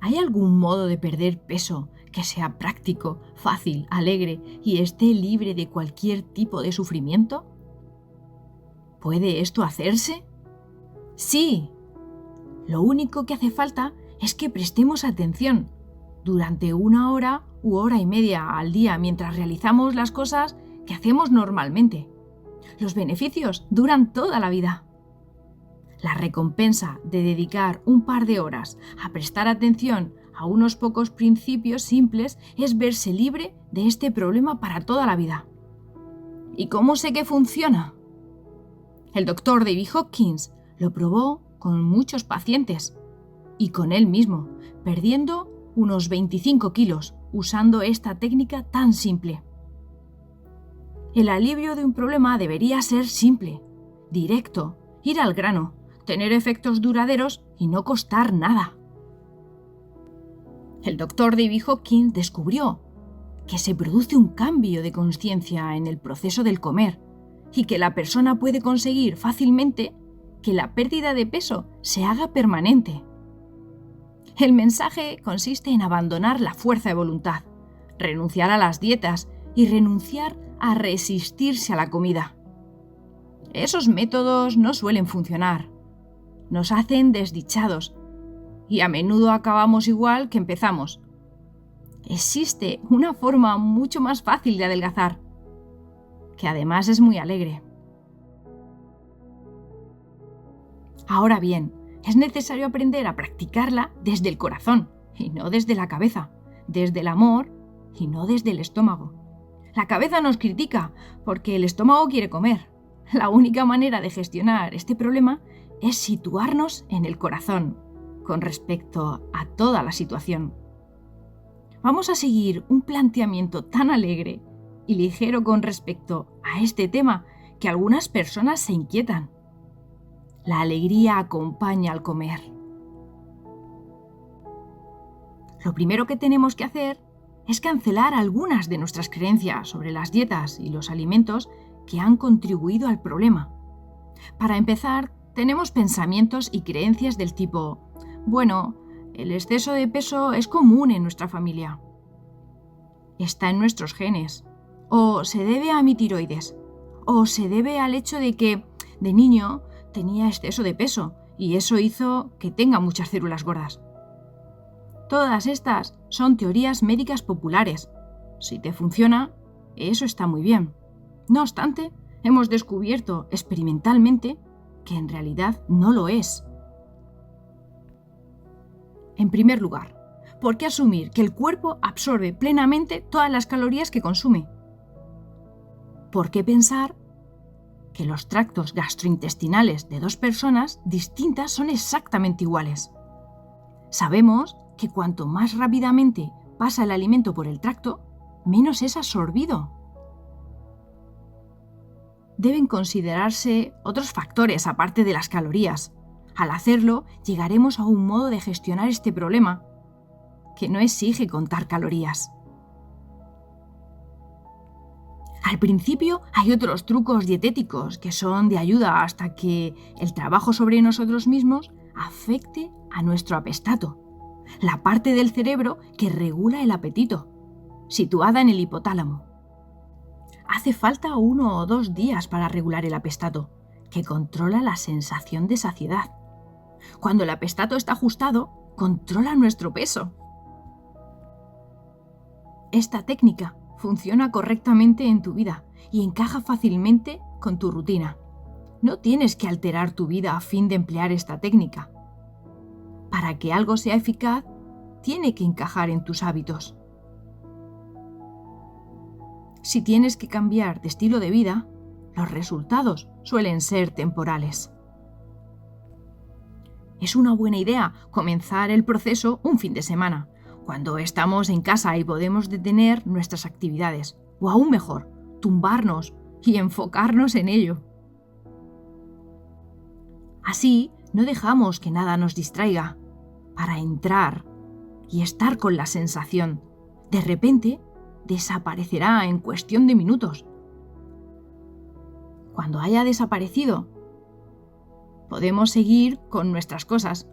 ¿Hay algún modo de perder peso que sea práctico, fácil, alegre y esté libre de cualquier tipo de sufrimiento? ¿Puede esto hacerse? Sí. Lo único que hace falta es que prestemos atención durante 1 hora u hora y media al día mientras realizamos las cosas que hacemos normalmente. Los beneficios duran toda la vida. La recompensa de dedicar un par de horas a prestar atención a unos pocos principios simples es verse libre de este problema para toda la vida. ¿Y cómo sé que funciona? El doctor David Hawkins lo probó con muchos pacientes y con él mismo, perdiendo unos 25 kilos usando esta técnica tan simple. El alivio de un problema debería ser simple, directo, ir al grano, tener efectos duraderos y no costar nada. El doctor David Hawkins descubrió que se produce un cambio de conciencia en el proceso del comer y que la persona puede conseguir fácilmente que la pérdida de peso se haga permanente. El mensaje consiste en abandonar la fuerza de voluntad, renunciar a las dietas y renunciar a resistirse a la comida. Esos métodos no suelen funcionar. Nos hacen desdichados y a menudo acabamos igual que empezamos. Existe una forma mucho más fácil de adelgazar, que además es muy alegre. Ahora bien, es necesario aprender a practicarla desde el corazón y no desde la cabeza, desde el amor y no desde el estómago. La cabeza nos critica porque el estómago quiere comer. La única manera de gestionar este problema es situarnos en el corazón con respecto a toda la situación. Vamos a seguir un planteamiento tan alegre y ligero con respecto a este tema que algunas personas se inquietan. La alegría acompaña al comer. Lo primero que tenemos que hacer es cancelar algunas de nuestras creencias sobre las dietas y los alimentos que han contribuido al problema. Para empezar, tenemos pensamientos y creencias del tipo: bueno, el exceso de peso es común en nuestra familia. Está en nuestros genes. O se debe a mi tiroides. O se debe al hecho de que, de niño, tenía exceso de peso y eso hizo que tenga muchas células gordas. Todas estas son teorías médicas populares. Si te funciona, eso está muy bien. No obstante, hemos descubierto experimentalmente que en realidad no lo es. En primer lugar, ¿por qué asumir que el cuerpo absorbe plenamente todas las calorías que consume? ¿Por qué pensar que los tractos gastrointestinales de dos personas distintas son exactamente iguales? Sabemos que cuanto más rápidamente pasa el alimento por el tracto, menos es absorbido. Deben considerarse otros factores aparte de las calorías. Al hacerlo, llegaremos a un modo de gestionar este problema que no exige contar calorías. Al principio hay otros trucos dietéticos que son de ayuda hasta que el trabajo sobre nosotros mismos afecte a nuestro apestato, la parte del cerebro que regula el apetito, situada en el hipotálamo. Hace falta 1 o 2 días para regular el apestato, que controla la sensación de saciedad. Cuando el apestato está ajustado, controla nuestro peso. Esta técnica funciona correctamente en tu vida y encaja fácilmente con tu rutina. No tienes que alterar tu vida a fin de emplear esta técnica. Para que algo sea eficaz, tiene que encajar en tus hábitos. Si tienes que cambiar de estilo de vida, los resultados suelen ser temporales. Es una buena idea comenzar el proceso un fin de semana, cuando estamos en casa y podemos detener nuestras actividades, o aún mejor, tumbarnos y enfocarnos en ello. Así, no dejamos que nada nos distraiga, para entrar y estar con la sensación. De repente, desaparecerá en cuestión de minutos. Cuando haya desaparecido, podemos seguir con nuestras cosas.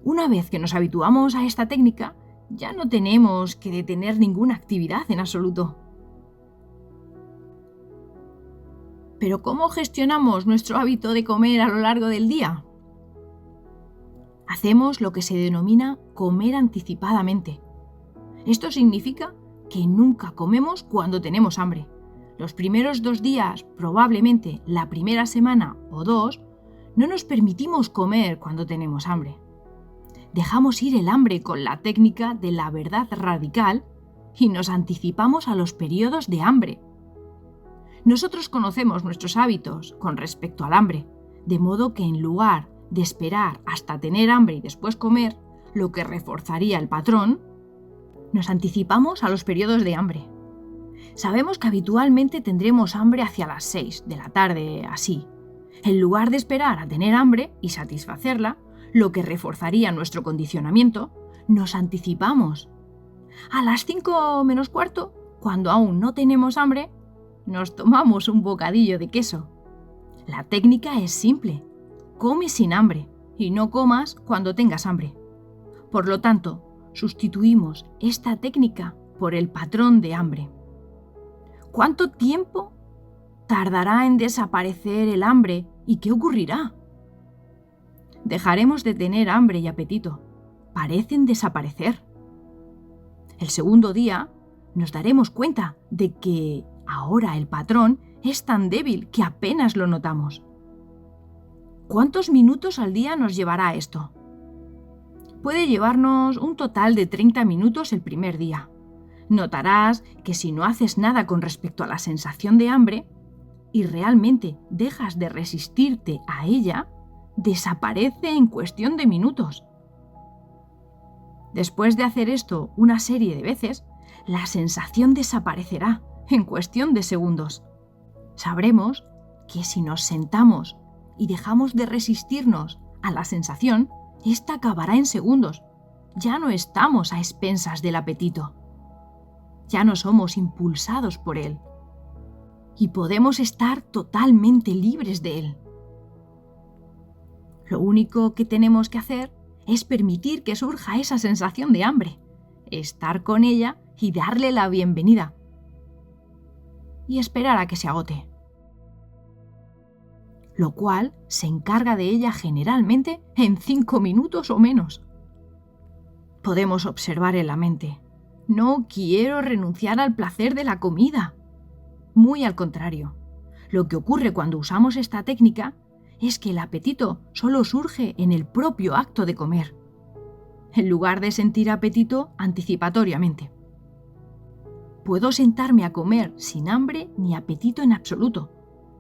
Una vez que nos habituamos a esta técnica, ya no tenemos que detener ninguna actividad en absoluto. Pero ¿cómo gestionamos nuestro hábito de comer a lo largo del día? Hacemos lo que se denomina comer anticipadamente. Esto significa que nunca comemos cuando tenemos hambre. Los primeros 2 días, probablemente la primera semana o 2, no nos permitimos comer cuando tenemos hambre. Dejamos ir el hambre con la técnica de la verdad radical y nos anticipamos a los periodos de hambre. Nosotros conocemos nuestros hábitos con respecto al hambre, de modo que en lugar de esperar hasta tener hambre y después comer, lo que reforzaría el patrón, nos anticipamos a los periodos de hambre. Sabemos que habitualmente tendremos hambre hacia las 6 de la tarde, así. En lugar de esperar a tener hambre y satisfacerla, lo que reforzaría nuestro condicionamiento, nos anticipamos. A las 5 menos cuarto, cuando aún no tenemos hambre, nos tomamos un bocadillo de queso. La técnica es simple. Come sin hambre y no comas cuando tengas hambre. Por lo tanto, sustituimos esta técnica por el patrón de hambre. ¿Cuánto tiempo tardará en desaparecer el hambre y qué ocurrirá? Dejaremos de tener hambre y apetito. Parecen desaparecer. El segundo día nos daremos cuenta de que ahora el patrón es tan débil que apenas lo notamos. ¿Cuántos minutos al día nos llevará esto? Puede llevarnos un total de 30 minutos el primer día. Notarás que si no haces nada con respecto a la sensación de hambre y realmente dejas de resistirte a ella, desaparece en cuestión de minutos. Después de hacer esto una serie de veces, la sensación desaparecerá en cuestión de segundos. Sabremos que si nos sentamos y dejamos de resistirnos a la sensación, esta acabará en segundos. Ya no estamos a expensas del apetito. Ya no somos impulsados por él. Y podemos estar totalmente libres de él. Lo único que tenemos que hacer es permitir que surja esa sensación de hambre, estar con ella y darle la bienvenida. Y esperar a que se agote. Lo cual se encarga de ella generalmente en 5 minutos o menos. Podemos observar en la mente: no quiero renunciar al placer de la comida. Muy al contrario. Lo que ocurre cuando usamos esta técnica es que el apetito solo surge en el propio acto de comer, en lugar de sentir apetito anticipatoriamente. Puedo sentarme a comer sin hambre ni apetito en absoluto,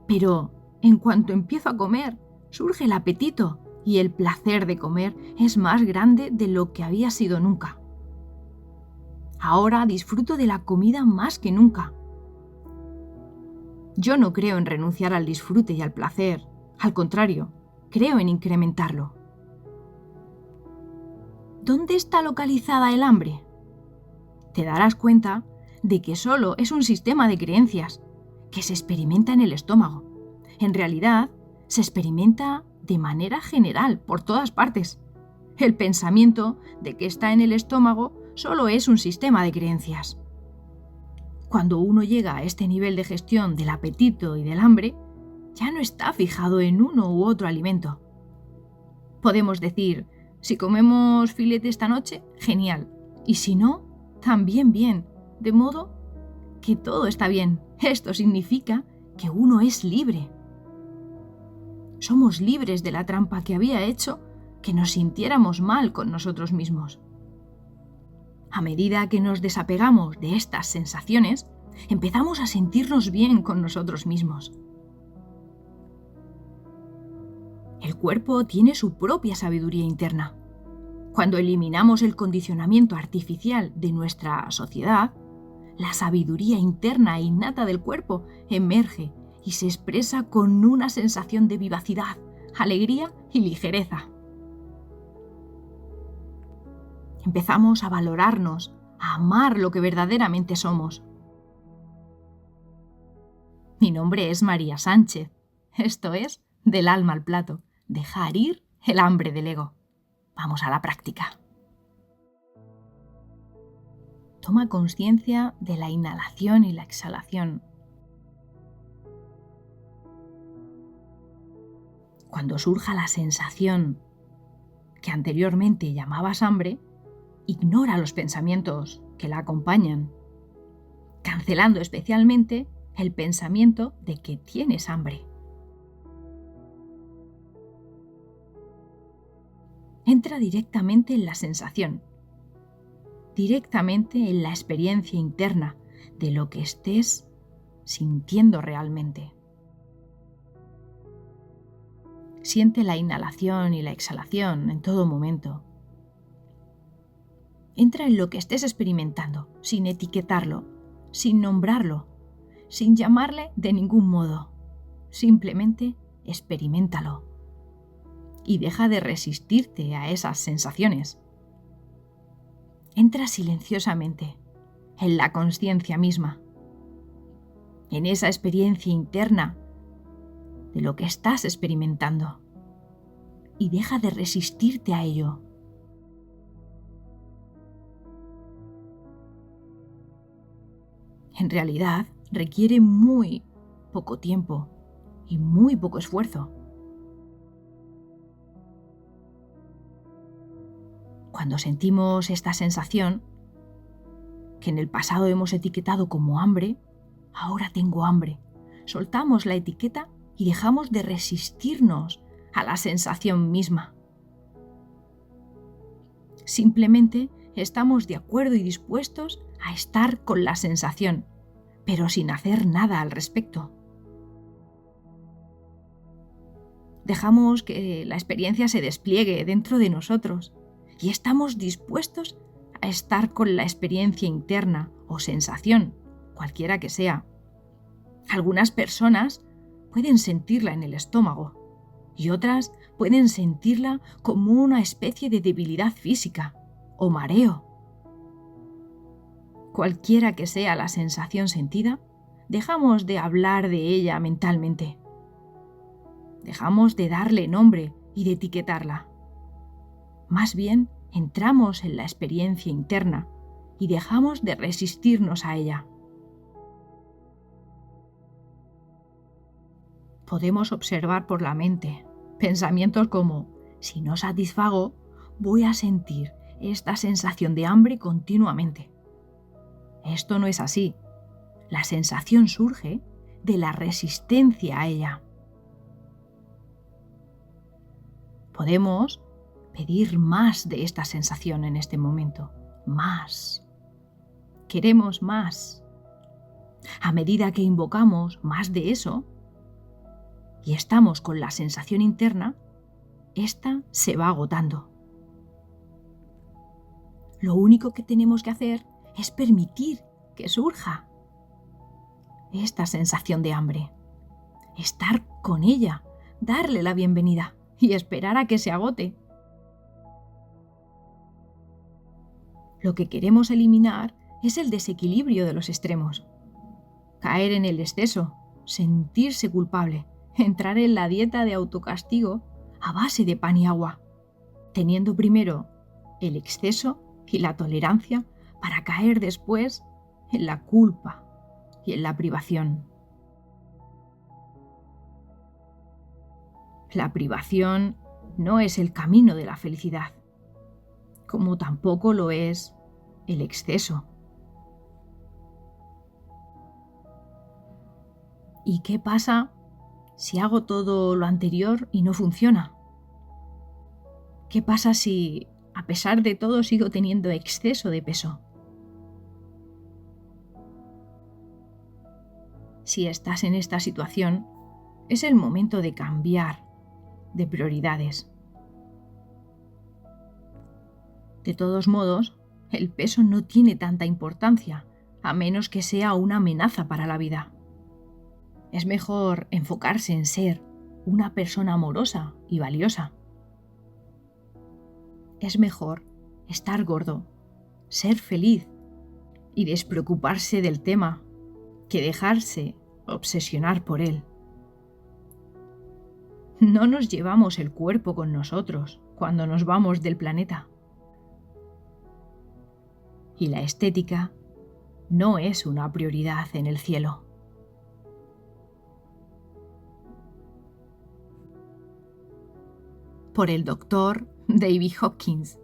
pero en cuanto empiezo a comer, surge el apetito y el placer de comer es más grande de lo que había sido nunca. Ahora disfruto de la comida más que nunca. Yo no creo en renunciar al disfrute y al placer. Al contrario, creo en incrementarlo. ¿Dónde está localizada el hambre? Te darás cuenta de que solo es un sistema de creencias que se experimenta en el estómago. En realidad, se experimenta de manera general por todas partes. El pensamiento de que está en el estómago solo es un sistema de creencias. Cuando uno llega a este nivel de gestión del apetito y del hambre, ya no está fijado en uno u otro alimento. Podemos decir: si comemos filete esta noche, genial. Y si no, también bien. De modo que todo está bien. Esto significa que uno es libre. Somos libres de la trampa que había hecho que nos sintiéramos mal con nosotros mismos. A medida que nos desapegamos de estas sensaciones, empezamos a sentirnos bien con nosotros mismos. El cuerpo tiene su propia sabiduría interna. Cuando eliminamos el condicionamiento artificial de nuestra sociedad, la sabiduría interna e innata del cuerpo emerge y se expresa con una sensación de vivacidad, alegría y ligereza. Empezamos a valorarnos, a amar lo que verdaderamente somos. Mi nombre es María Sánchez. Esto es Del alma al plato. Dejar ir el hambre del ego. Vamos a la práctica. Toma conciencia de la inhalación y la exhalación. Cuando surja la sensación que anteriormente llamabas hambre, ignora los pensamientos que la acompañan, cancelando especialmente el pensamiento de que tienes hambre. Entra directamente en la sensación, directamente en la experiencia interna de lo que estés sintiendo realmente. Siente la inhalación y la exhalación en todo momento. Entra en lo que estés experimentando, sin etiquetarlo, sin nombrarlo, sin llamarle de ningún modo. Simplemente experiméntalo. Y deja de resistirte a esas sensaciones. Entra silenciosamente en la consciencia misma, en esa experiencia interna de lo que estás experimentando, y deja de resistirte a ello. En realidad, requiere muy poco tiempo y muy poco esfuerzo. Cuando sentimos esta sensación, que en el pasado hemos etiquetado como hambre, ahora tengo hambre, soltamos la etiqueta y dejamos de resistirnos a la sensación misma. Simplemente estamos de acuerdo y dispuestos a estar con la sensación, pero sin hacer nada al respecto. Dejamos que la experiencia se despliegue dentro de nosotros y estamos dispuestos a estar con la experiencia interna o sensación, cualquiera que sea. Algunas personas pueden sentirla en el estómago y otras pueden sentirla como una especie de debilidad física o mareo. Cualquiera que sea la sensación sentida, dejamos de hablar de ella mentalmente. Dejamos de darle nombre y de etiquetarla. Más bien, entramos en la experiencia interna y dejamos de resistirnos a ella. Podemos observar por la mente pensamientos como: si no satisfago, voy a sentir esta sensación de hambre continuamente. Esto no es así. La sensación surge de la resistencia a ella. Podemos pedir más de esta sensación en este momento. Más. Queremos más. A medida que invocamos más de eso y estamos con la sensación interna, esta se va agotando. Lo único que tenemos que hacer es permitir que surja esta sensación de hambre, estar con ella, darle la bienvenida y esperar a que se agote. Lo que queremos eliminar es el desequilibrio de los extremos. Caer en el exceso, sentirse culpable, entrar en la dieta de autocastigo a base de pan y agua, teniendo primero el exceso y la tolerancia para caer después en la culpa y en la privación. La privación no es el camino de la felicidad, como tampoco lo es el exceso. ¿Y qué pasa si hago todo lo anterior y no funciona? ¿Qué pasa si, a pesar de todo, sigo teniendo exceso de peso? Si estás en esta situación, es el momento de cambiar de prioridades. De todos modos, el peso no tiene tanta importancia, a menos que sea una amenaza para la vida. Es mejor enfocarse en ser una persona amorosa y valiosa. Es mejor estar gordo, ser feliz y despreocuparse del tema que dejarse obsesionar por él. No nos llevamos el cuerpo con nosotros cuando nos vamos del planeta. Y la estética no es una prioridad en el cielo. Por el doctor David Hopkins.